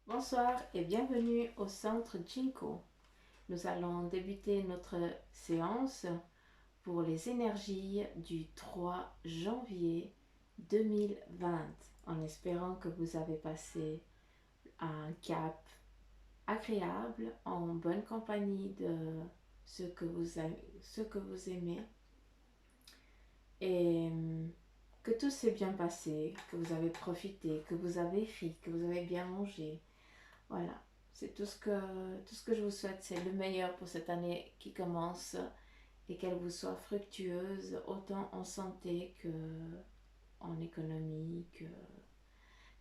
Bonsoir et bienvenue au centre Jinko. Nous allons débuter notre séance pour les énergies du 3 janvier 2020 en espérant que vous avez passé un cap agréable en bonne compagnie de ceux que vous aimez et que tout s'est bien passé, que vous avez profité, que vous avez ri, que vous avez bien mangé. Voilà, c'est tout ce que je vous souhaite, c'est le meilleur pour cette année qui commence et qu'elle vous soit fructueuse autant en santé que en économie,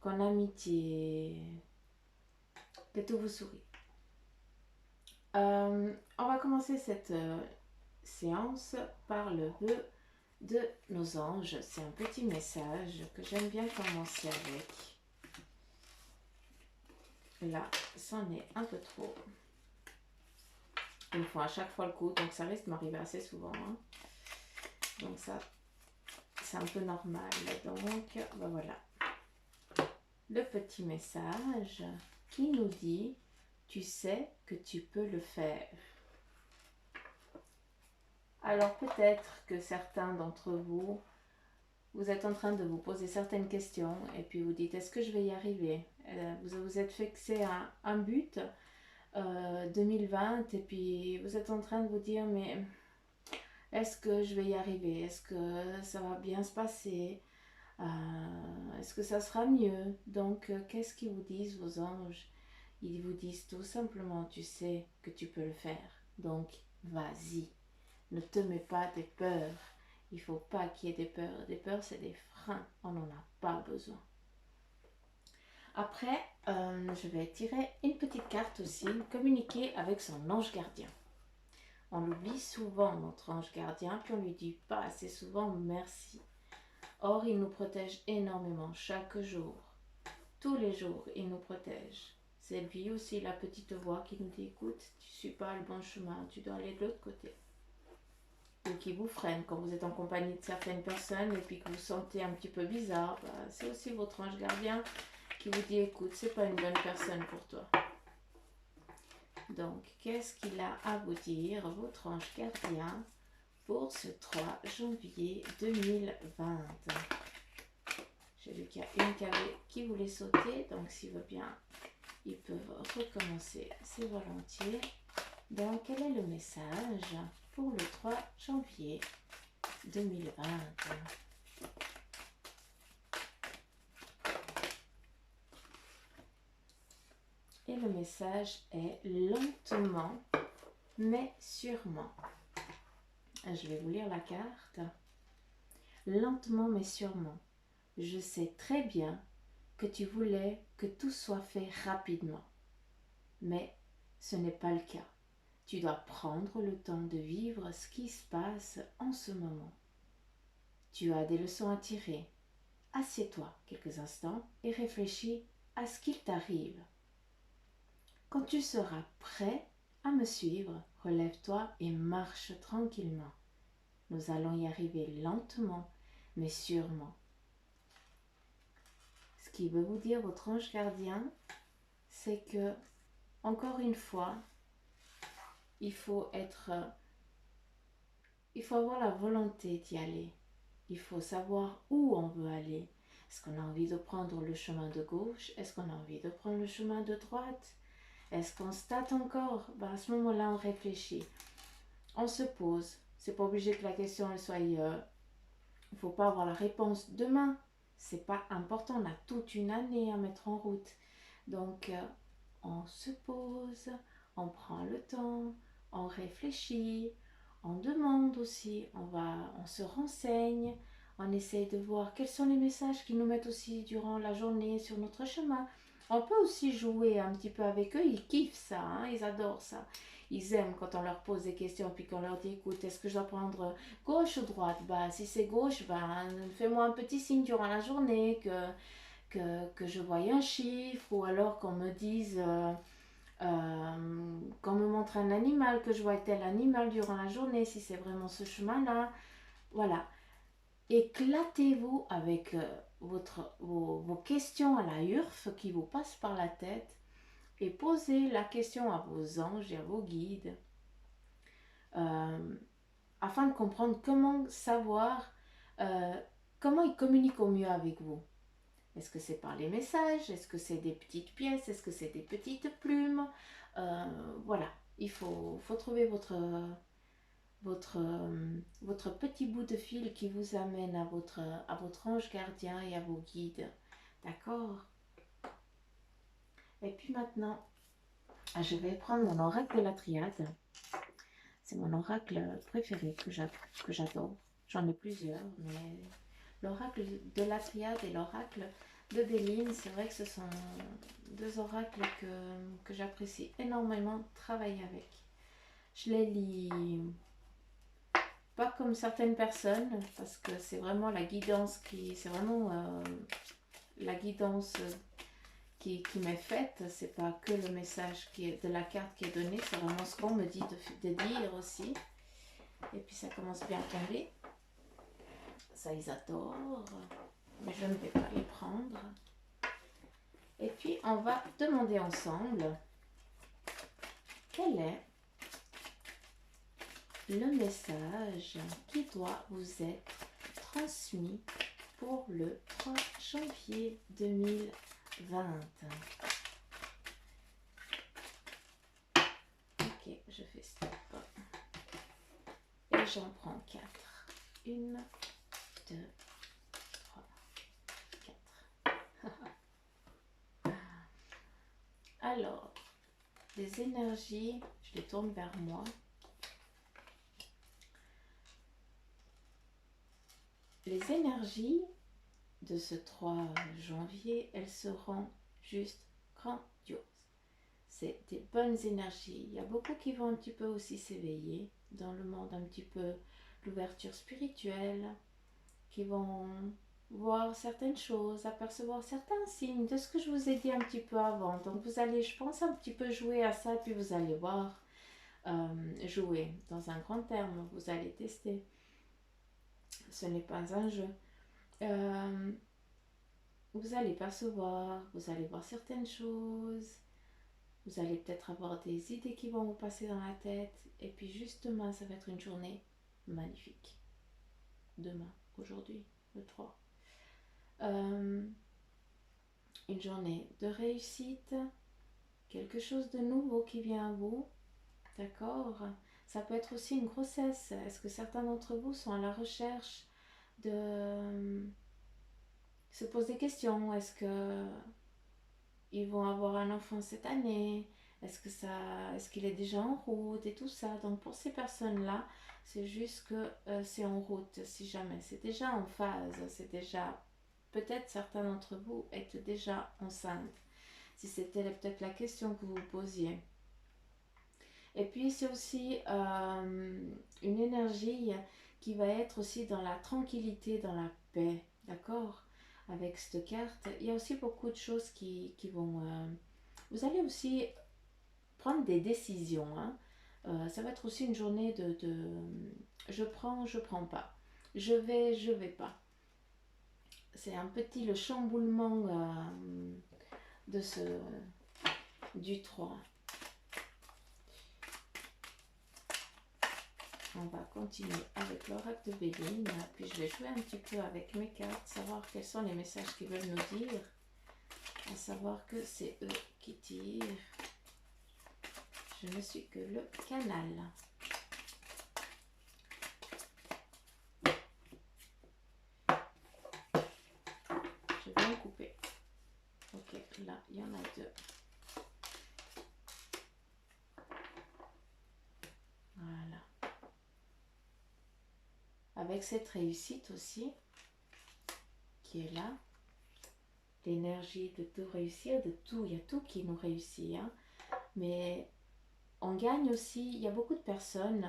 qu'en amitié, que tout vous sourit. On va commencer cette séance par le vœu de nos anges. C'est un petit message que j'aime bien commencer avec. Là, c'en est un peu trop. Ils me font à chaque fois le coup, donc ça risque de m'arriver assez souvent. Hein. Donc ça, c'est un peu normal. Donc, ben voilà. Le petit message qui nous dit « Tu sais que tu peux le faire ». Alors peut-être que certains d'entre vous, vous êtes en train de vous poser certaines questions et puis vous dites « Est-ce que je vais y arriver ?» Vous vous êtes fixé à un but 2020 et puis vous êtes en train de vous dire « Mais est-ce que je vais y arriver? Est-ce que ça va bien se passer? Est-ce que ça sera mieux? » Donc, qu'est-ce qu'ils vous disent, vos anges? Ils vous disent tout simplement, tu sais que tu peux le faire. Donc, vas-y. Ne te mets pas des peurs. Il ne faut pas qu'il y ait des peurs. Des peurs, c'est des freins. On n'en a pas besoin. Après, je vais tirer une petite carte aussi, communiquer avec son ange gardien. On l'oublie souvent, notre ange gardien, puis on lui dit pas assez souvent merci. Or, il nous protège énormément chaque jour. Tous les jours, il nous protège. C'est lui aussi la petite voix qui nous dit écoute, tu ne suis pas le bon chemin, tu dois aller de l'autre côté. Ou qui vous freine quand vous êtes en compagnie de certaines personnes et puis que vous sentez un petit peu bizarre. C'est aussi votre ange gardien qui vous dit écoute, c'est pas une bonne personne pour toi. Donc, qu'est-ce qu'il a à vous dire, votre ange gardien, pour ce 3 janvier 2020? J'ai vu qu'il y a une qui voulait sauter, donc s'il veut bien, ils peuvent recommencer, c'est volontiers. Donc, quel est le message pour le 3 janvier 2020? Et le message est lentement, mais sûrement. Je vais vous lire la carte. Lentement, mais sûrement. Je sais très bien que tu voulais que tout soit fait rapidement. Mais ce n'est pas le cas. Tu dois prendre le temps de vivre ce qui se passe en ce moment. Tu as des leçons à tirer. Assieds-toi quelques instants et réfléchis à ce qu'il t'arrive. Quand tu seras prêt à me suivre, relève-toi et marche tranquillement. Nous allons y arriver lentement, mais sûrement. Ce qui veut vous dire, votre ange gardien, c'est que, encore une fois, il faut avoir la volonté d'y aller. Il faut savoir où on veut aller. Est-ce qu'on a envie de prendre le chemin de gauche? Est-ce qu'on a envie de prendre le chemin de droite? Est-ce qu'on se tâte encore? À ce moment-là, on réfléchit. On se pose. C'est pas obligé que la question elle soit... il ne faut pas avoir la réponse demain. C'est pas important. On a toute une année à mettre en route. Donc, on se pose, on prend le temps, on réfléchit, on demande aussi, on se renseigne, on essaye de voir quels sont les messages qu'ils nous mettent aussi durant la journée sur notre chemin. On peut aussi jouer un petit peu avec eux, ils kiffent ça, hein, ils adorent ça. Ils aiment quand on leur pose des questions puis qu'on leur dit écoute, est-ce que je dois prendre gauche ou droite? Si c'est gauche, fais-moi un petit signe durant la journée que je voie un chiffre ou alors qu'on me dise qu'on me montre un animal, que je vois tel animal durant la journée, si c'est vraiment ce chemin-là. Voilà. Éclatez-vous avec vos questions à la URF qui vous passent par la tête et posez la question à vos anges et à vos guides afin de comprendre comment savoir, comment ils communiquent au mieux avec vous. Est-ce que c'est par les messages? Est-ce que c'est des petites pièces? Est-ce que c'est des petites plumes? Voilà, il faut trouver votre petit bout de fil qui vous amène à votre ange gardien et à vos guides. D'accord? Et puis maintenant, je vais prendre mon oracle de la triade. C'est mon oracle préféré que j'adore. J'en ai plusieurs, mais l'oracle de la triade et l'oracle de Béline, c'est vrai que ce sont deux oracles que j'apprécie énormément de travailler avec. Je les lis pas comme certaines personnes, parce que c'est vraiment la guidance c'est vraiment la guidance qui m'est faite. C'est pas que le message qui est de la carte qui est donné, c'est vraiment ce qu'on me dit de dire aussi. Et puis ça commence bien à tomber. Ça, ils adorent, mais je ne vais pas les prendre. Et puis, on va demander ensemble quel est le message qui doit vous être transmis pour le 3 janvier 2020. Ok, je fais stop. Et j'en prends 4. 1, 2, 3, 4. Alors, les énergies, je les tourne vers moi. Les énergies de ce 3 janvier, elles seront juste grandioses. C'est des bonnes énergies. Il y a beaucoup qui vont un petit peu aussi s'éveiller dans le monde, un petit peu l'ouverture spirituelle, qui vont voir certaines choses, apercevoir certains signes de ce que je vous ai dit un petit peu avant. Donc vous allez, je pense, un petit peu jouer à ça, puis vous allez voir, jouer dans un grand terme, vous allez tester. Ce n'est pas un jeu. Vous allez percevoir, vous allez voir certaines choses, vous allez peut-être avoir des idées qui vont vous passer dans la tête, et puis juste demain, ça va être une journée magnifique. Demain, aujourd'hui, le 3. Une journée de réussite, quelque chose de nouveau qui vient à vous, d'accord? Ça peut être aussi une grossesse. Est-ce que certains d'entre vous sont à la recherche de se poser des questions? Est-ce que ils vont avoir un enfant cette année? Est-ce qu'il est déjà en route et tout ça? Donc pour ces personnes-là, c'est juste que c'est en route, si jamais. C'est déjà en phase, c'est déjà... Peut-être certains d'entre vous êtes déjà enceinte, si c'était peut-être la question que vous vous posiez. Et puis c'est aussi une énergie qui va être aussi dans la tranquillité, dans la paix, d'accord? Avec cette carte, il y a aussi beaucoup de choses qui vont... vous allez aussi prendre des décisions, hein. Ça va être aussi une journée de je prends pas. Je vais pas. C'est un petit le chamboulement de du 3. On va continuer avec l'oracle de Béline, puis je vais jouer un petit peu avec mes cartes, savoir quels sont les messages qu'ils veulent nous dire, à savoir que c'est eux qui tirent. Je ne suis que le canal. Je vais en couper. Ok, là, il y en a 2. Voilà. Avec cette réussite aussi, qui est là, l'énergie de tout réussir, de tout, il y a tout qui nous réussit, hein. Mais on gagne aussi, il y a beaucoup de personnes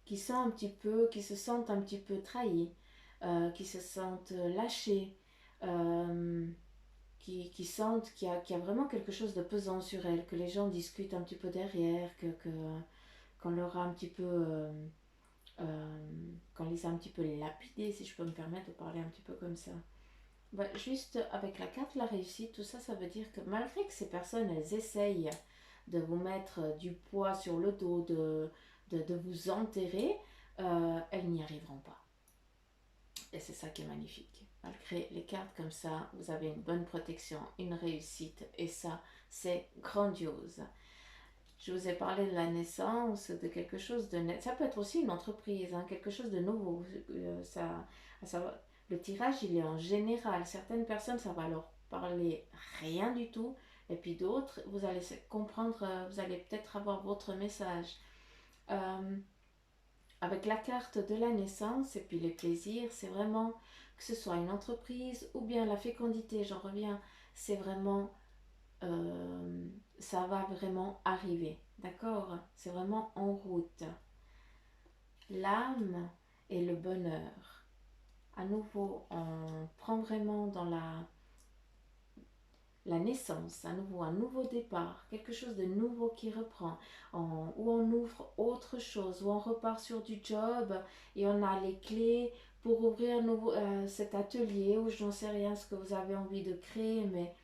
qui sont un petit peu, qui se sentent un petit peu trahies, qui se sentent lâchées, qui sentent qu'il y a vraiment quelque chose de pesant sur elles, que les gens discutent un petit peu derrière, qu'on leur a un petit peu, qu'on les a un petit peu lapidés, si je peux me permettre de parler un petit peu comme ça. bah, juste avec la carte la réussite, tout ça, ça veut dire que malgré que ces personnes, elles essayent de vous mettre du poids sur le dos, de vous enterrer, elles n'y arriveront pas. Et c'est ça qui est magnifique. Malgré les cartes comme ça, vous avez une bonne protection, une réussite. Et ça, c'est grandiose. Je vous ai parlé de la naissance, de quelque chose de net. Ça peut être aussi une entreprise, hein, quelque chose de nouveau. Le tirage, il est en général. Certaines personnes, ça va leur parler rien du tout. Et puis d'autres, vous allez comprendre, vous allez peut-être avoir votre message. Euh, avec la carte de la naissance et puis les plaisirs, c'est vraiment que ce soit une entreprise ou bien la fécondité, j'en reviens, c'est vraiment, ça va vraiment arriver, d'accord? C'est vraiment en route. L'âme et le bonheur. À nouveau, on prend vraiment dans la naissance, à nouveau un nouveau départ, quelque chose de nouveau qui reprend, où on ouvre autre chose, où on repart sur du job et on a les clés pour ouvrir cet atelier ou je n'en sais rien ce que vous avez envie de créer, mais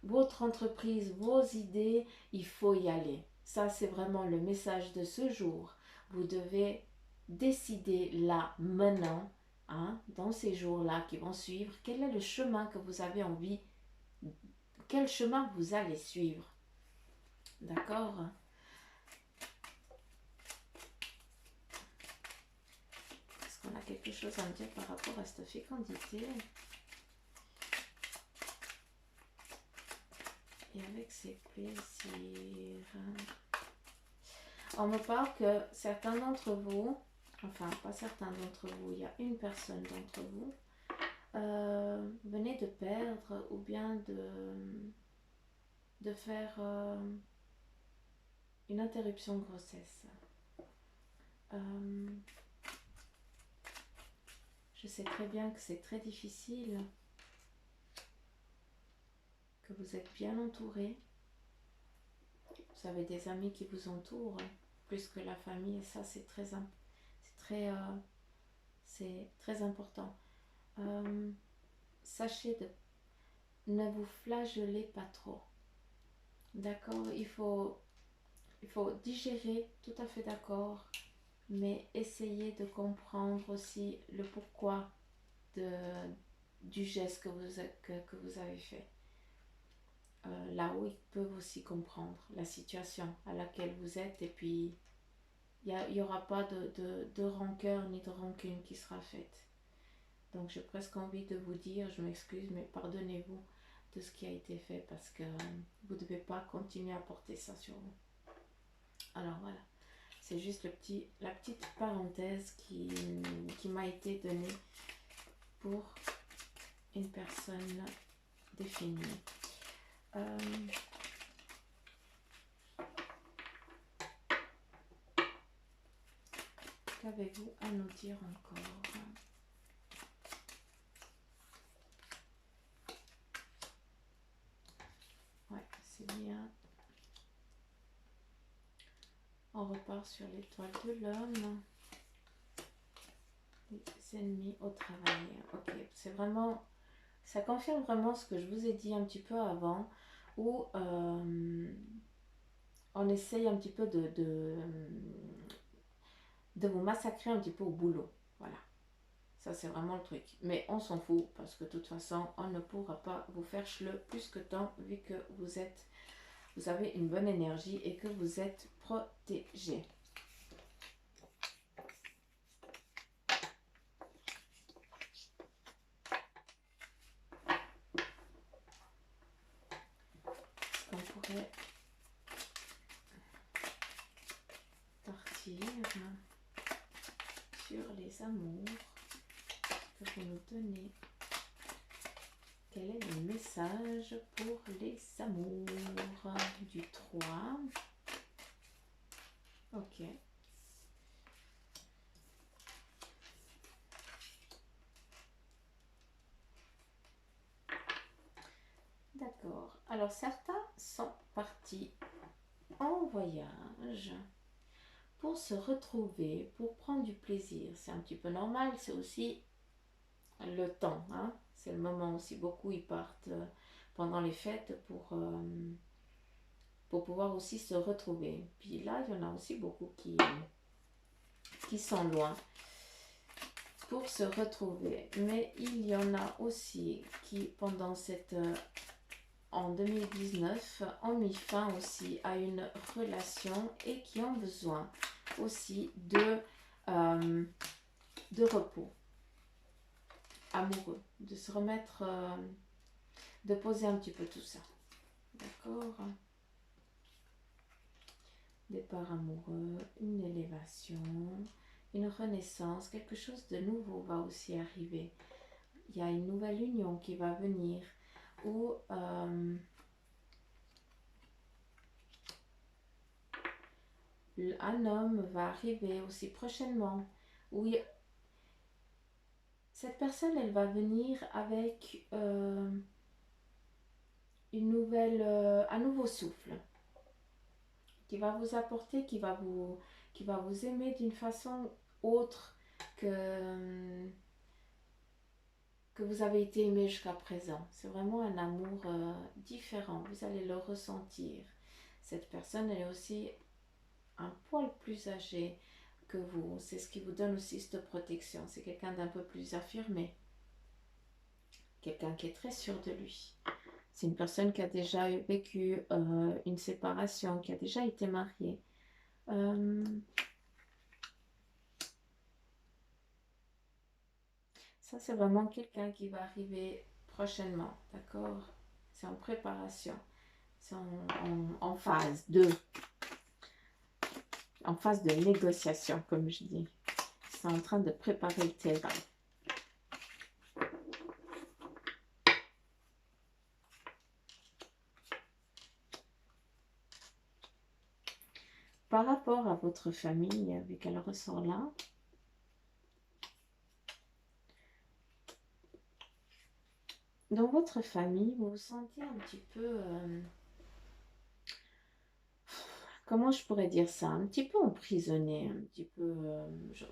votre entreprise, vos idées, il faut y aller. Ça, c'est vraiment le message de ce jour. Vous devez décider là, maintenant, hein, dans ces jours-là qui vont suivre, quel est le chemin que vous avez envie, quel chemin vous allez suivre. D'accord? Est-ce qu'on a quelque chose à me dire par rapport à cette fécondité? Et avec ses plaisirs. On me parle que certains d'entre vous, enfin pas certains d'entre vous, il y a une personne d'entre vous, venez de perdre ou bien de faire une interruption de grossesse. Je sais très bien que c'est très difficile, que vous êtes bien entouré. Vous avez des amis qui vous entourent, plus que la famille, et ça c'est très important. Sachez de ne vous flagellez pas trop. D'accord? Il faut digérer, tout à fait d'accord, mais essayez de comprendre aussi le pourquoi du geste que vous avez fait. Là où ils peuvent aussi comprendre la situation à laquelle vous êtes, et puis il n'y aura pas de rancœur ni de rancune qui sera faite. Donc j'ai presque envie de vous dire, je m'excuse, mais pardonnez-vous de ce qui a été fait parce que vous ne devez pas continuer à porter ça sur vous. Alors voilà, c'est juste la petite parenthèse qui m'a été donnée pour une personne définie. Qu'avez-vous à nous dire encore? Ouais, c'est bien. On repart sur l'étoile de l'homme. Les ennemis au travail. Ok, c'est vraiment... Ça confirme vraiment ce que je vous ai dit un petit peu avant, où on essaye un petit peu de vous massacrer un petit peu au boulot. Voilà. Ça, c'est vraiment le truc. Mais on s'en fout parce que de toute façon, on ne pourra pas vous faire chle plus que tant vu que vous avez une bonne énergie et que vous êtes protégé. Est-ce qu'on pourrait partir sur les amours que vous nous donnez? Quel est le message pour les amours du 3? Ok. D'accord. Alors certains sont partis en voyage pour se retrouver, pour prendre du plaisir. C'est un petit peu normal, c'est aussi le temps. Hein? C'est le moment aussi. Beaucoup ils partent pendant les fêtes pour pouvoir aussi se retrouver. Puis là, il y en a aussi beaucoup qui sont loin pour se retrouver. Mais il y en a aussi qui, pendant en 2019, ont mis fin aussi à une relation et qui ont besoin aussi de repos amoureux, de se remettre, de poser un petit peu tout ça. D'accord? Départ amoureux, une élévation, une renaissance, quelque chose de nouveau va aussi arriver. Il y a une nouvelle union qui va venir où un homme va arriver aussi prochainement, où cette personne, elle va venir avec un nouveau souffle qui va vous apporter, qui va vous aimer d'une façon autre que vous avez été aimé jusqu'à présent. C'est vraiment un amour différent. Vous allez le ressentir. Cette personne, elle est aussi un poil plus âgée que vous. C'est ce qui vous donne aussi cette protection. C'est quelqu'un d'un peu plus affirmé. Quelqu'un qui est très sûr de lui. C'est une personne qui a déjà vécu une séparation, qui a déjà été mariée. Ça, c'est vraiment quelqu'un qui va arriver prochainement, d'accord? C'est en préparation. C'est en phase en phase de négociation, comme je dis. C'est en train de préparer le terrain. Par rapport à votre famille, vu qu'elle ressort là, dans votre famille, vous vous sentez un petit peu... comment je pourrais dire ça? Un petit peu emprisonné, un petit peu...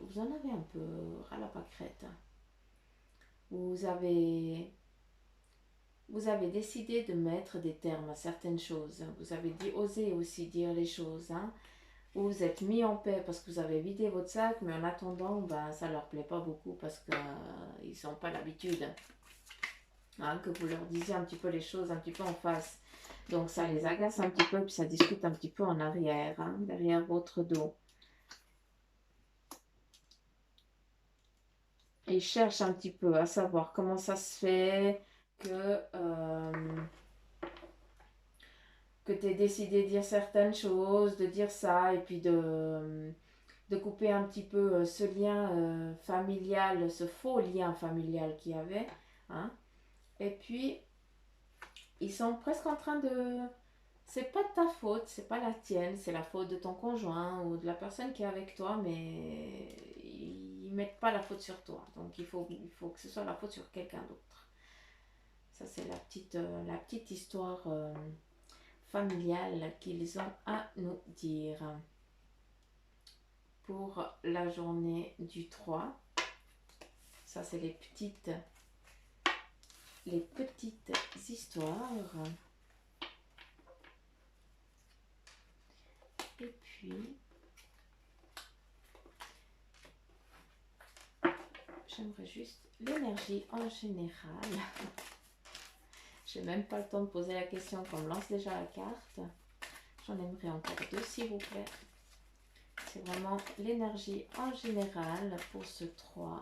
vous en avez un peu ras la pâquerette. Vous avez décidé de mettre des termes à certaines choses. Vous avez osé aussi dire les choses. Hein. Vous vous êtes mis en paix parce que vous avez vidé votre sac, mais en attendant, ben, ça ne leur plaît pas beaucoup parce qu'ils n'ont pas l'habitude hein, que vous leur disiez un petit peu les choses un petit peu en face. Donc ça les agace un petit peu, puis ça discute un petit peu en arrière, hein, derrière votre dos. Et ils cherchent un petit peu à savoir comment ça se fait que tu aies décidé de dire certaines choses, de dire ça, et puis de couper un petit peu ce lien familial, ce faux lien familial qu'il y avait. Hein. Et puis, ils sont presque en train de... C'est pas de ta faute, c'est pas la tienne, c'est la faute de ton conjoint ou de la personne qui est avec toi, mais ils mettent pas la faute sur toi. Donc il faut que ce soit la faute sur quelqu'un d'autre. Ça c'est la petite histoire familiale qu'ils ont à nous dire pour la journée du 3. Ça c'est les petites histoires. Et puis, j'aimerais juste l'énergie en général. Je n'ai même pas le temps de poser la question qu'on me lance déjà la carte. J'en aimerais encore 2 s'il vous plaît. C'est vraiment l'énergie en général pour ce 3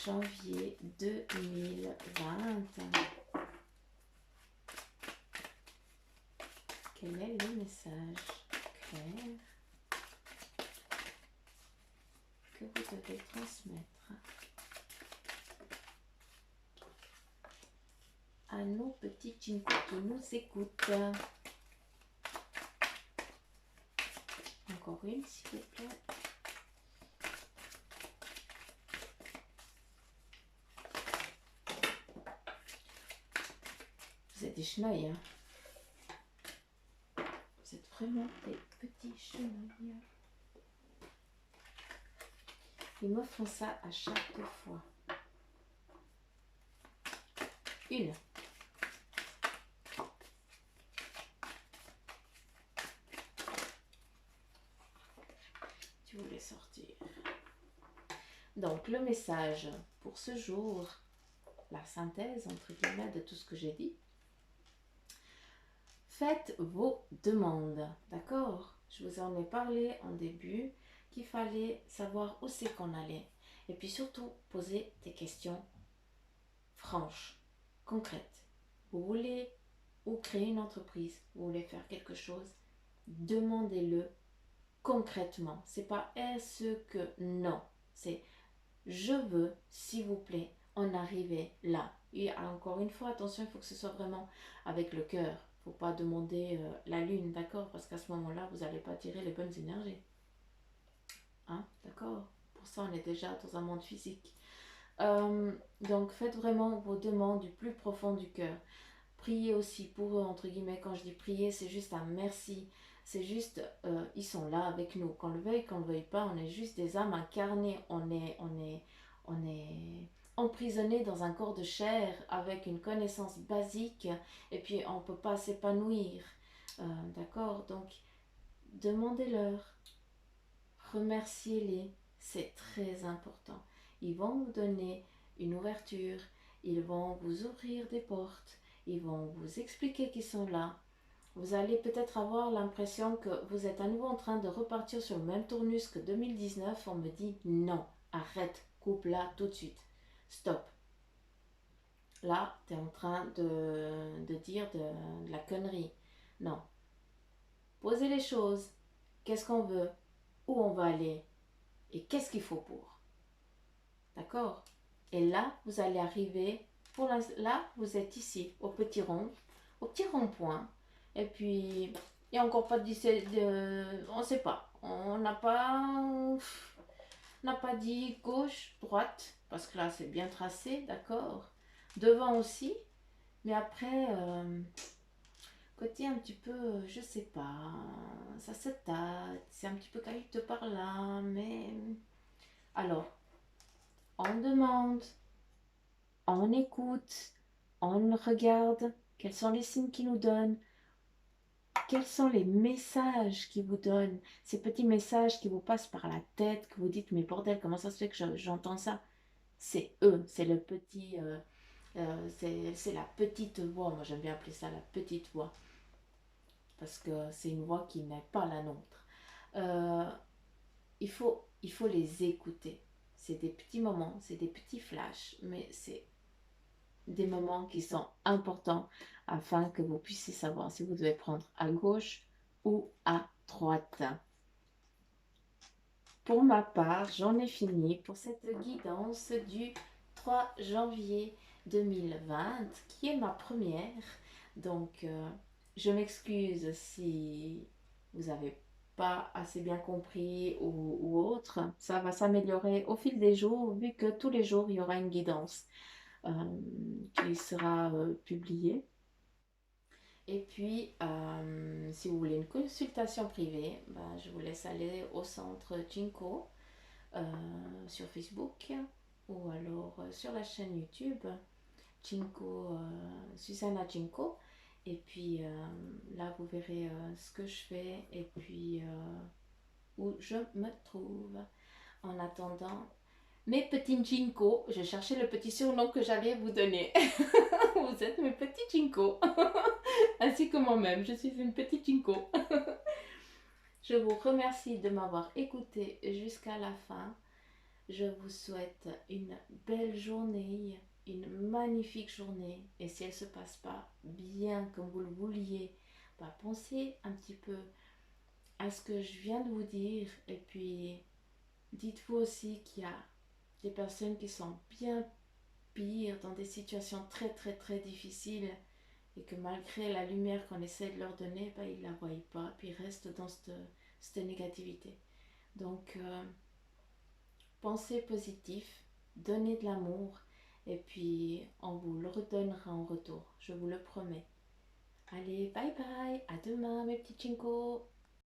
janvier 2020. Quel est le message clair que vous devez transmettre à nos petits chincos qui nous écoutent? Encore une, s'il vous plaît. Vous êtes des chenilles, hein? Vous êtes vraiment des petits chenilles. Ils me font ça à chaque fois. Une. Tu voulais sortir. Donc, le message pour ce jour, la synthèse, entre guillemets, de tout ce que j'ai dit. Faites vos demandes, d'accord? Je vous en ai parlé en début, qu'il fallait savoir où c'est qu'on allait. Et puis surtout, poser des questions franches, concrètes. Vous voulez ou créer une entreprise, vous voulez faire quelque chose, demandez-le concrètement. C'est pas est-ce que, non. C'est je veux, s'il vous plaît, en arriver là. Et encore une fois, attention, il faut que ce soit vraiment avec le cœur. Il ne faut pas demander la lune, d'accord? Parce qu'à ce moment-là, vous n'allez pas tirer les bonnes énergies. Hein? D'accord? Pour ça, on est déjà dans un monde physique. Donc, faites vraiment vos demandes du plus profond du cœur. Priez aussi pour eux, entre guillemets. Quand je dis prier, c'est juste un merci. C'est juste, ils sont là avec nous. Qu'on le veuille, qu'on ne le veuille pas, on est juste des âmes incarnées. On est emprisonné dans un corps de chair avec une connaissance basique et puis on ne peut pas s'épanouir. D'accord? Donc, demandez-leur, remerciez-les. C'est très important. Ils vont vous donner une ouverture. Ils vont vous ouvrir des portes. Ils vont vous expliquer qu'ils sont là. Vous allez peut-être avoir l'impression que vous êtes à nouveau en train de repartir sur le même tournus que 2019. On me dit non, arrête, coupe là tout de suite. Stop. Là, tu es en train de dire de la connerie. Non. Posez les choses. Qu'est-ce qu'on veut? Où on va aller? Et qu'est-ce qu'il faut pour? D'accord? Et là, vous allez arriver. Là, vous êtes ici, au petit rond-point. Et puis, il n'y a encore pas on ne sait pas. On n'a pas dit gauche, droite, parce que là, c'est bien tracé, d'accord? Devant aussi, mais après, côté un petit peu, je sais pas, ça se tâte, c'est un petit peu caillouteux par là, mais... Alors, on demande, on écoute, on regarde quels sont les signes qu'ils nous donnent, quels sont les messages qu'ils vous donnent, ces petits messages qui vous passent par la tête, que vous dites, mais bordel, comment ça se fait que j'entends ça? C'est eux, c'est le petit... c'est la petite voix, moi j'aime bien appeler ça la petite voix, parce que c'est une voix qui n'est pas la nôtre. Il faut les écouter. C'est des petits moments, c'est des petits flashs, mais c'est des moments qui sont importants afin que vous puissiez savoir si vous devez prendre à gauche ou à droite. Pour ma part, j'en ai fini pour cette guidance du 3 janvier 2020, qui est ma première. Donc, je m'excuse si vous n'avez pas assez bien compris ou autre. Ça va s'améliorer au fil des jours, vu que tous les jours, il y aura une guidance qui sera publiée. Et puis, si vous voulez une consultation privée, ben, je vous laisse aller au centre Jinko sur Facebook ou alors sur la chaîne YouTube Jinko, Susanna Jinko. Et puis là, vous verrez ce que je fais et puis où je me trouve. En attendant, mes petits Jinko, je cherchais le petit surnom que j'allais vous donner. Vous êtes mes petits Jinko. Ainsi que moi-même, je suis une petite Jinko. Je vous remercie de m'avoir écouté jusqu'à la fin. Je vous souhaite une belle journée, une magnifique journée. Et si elle ne se passe pas bien comme vous le vouliez, bah pensez un petit peu à ce que je viens de vous dire. Et puis, dites-vous aussi qu'il y a des personnes qui sont bien pires, dans des situations très très très difficiles. Et que malgré la lumière qu'on essaie de leur donner, bah, ils ne la voient pas. Puis ils restent dans cette négativité. Donc, pensez positif, donnez de l'amour et puis on vous le redonnera en retour, je vous le promets. Allez, bye bye, à demain mes petits chinkos.